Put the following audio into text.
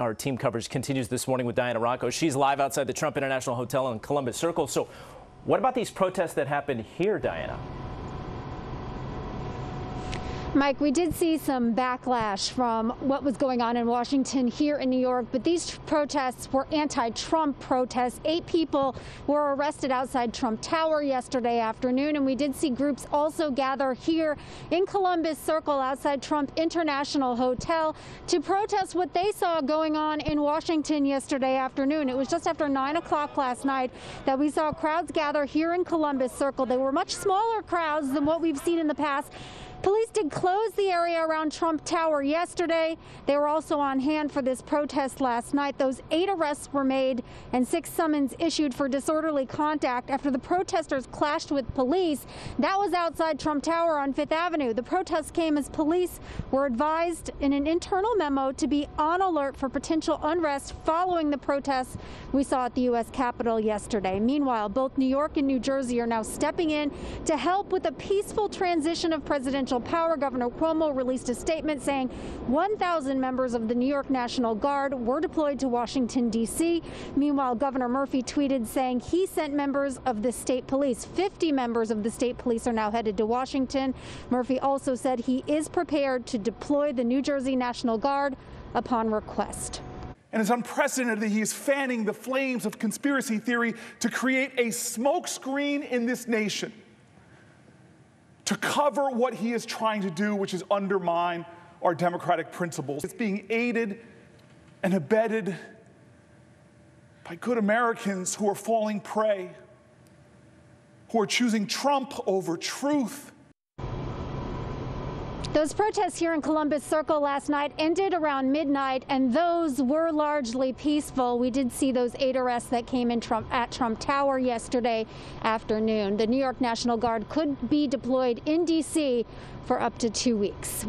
Our team coverage continues this morning with Diana Rocco. She's live outside the Trump International Hotel in Columbus Circle. So what about these protests that happened here, Diana? Mike, we did see some backlash from what was going on in Washington here in New York, but these protests were anti-Trump protests. 8 people were arrested outside Trump Tower yesterday afternoon, and we did see groups also gather here in Columbus Circle outside Trump International Hotel to protest what they saw going on in Washington yesterday afternoon. It was just after 9 o'clock last night that we saw crowds gather here in Columbus Circle. They were much smaller crowds than what we've seen in the past. Police did close the area around Trump Tower yesterday. They were also on hand for this protest last night. Those 8 arrests were made and 6 summons issued for disorderly conduct after the protesters clashed with police. That was outside Trump Tower on 5th Avenue. The protests came as police were advised in an internal memo to be on alert for potential unrest following the protests we saw at the U.S. Capitol yesterday. Meanwhile, both New York and New Jersey are now stepping in to help with a peaceful transition of presidential power. Governor Cuomo released a statement saying 1,000 members of the New York National Guard were deployed to Washington, D.C. Meanwhile, Governor Murphy tweeted saying he sent members of the state police. 50 members of the state police are now headed to Washington. Murphy also said he is prepared to deploy the New Jersey National Guard upon request. And it's unprecedented that he is fanning the flames of conspiracy theory to create a smokescreen in this nation, to cover what he is trying to do, which is undermine our democratic principles. It's being aided and abetted by good Americans who are falling prey, who are choosing Trump over truth. Those protests here in Columbus Circle last night ended around midnight, and those were largely peaceful. We did see those 8 arrests that came in at Trump Tower yesterday afternoon. The New York National Guard could be deployed in D.C. for up to 2 weeks.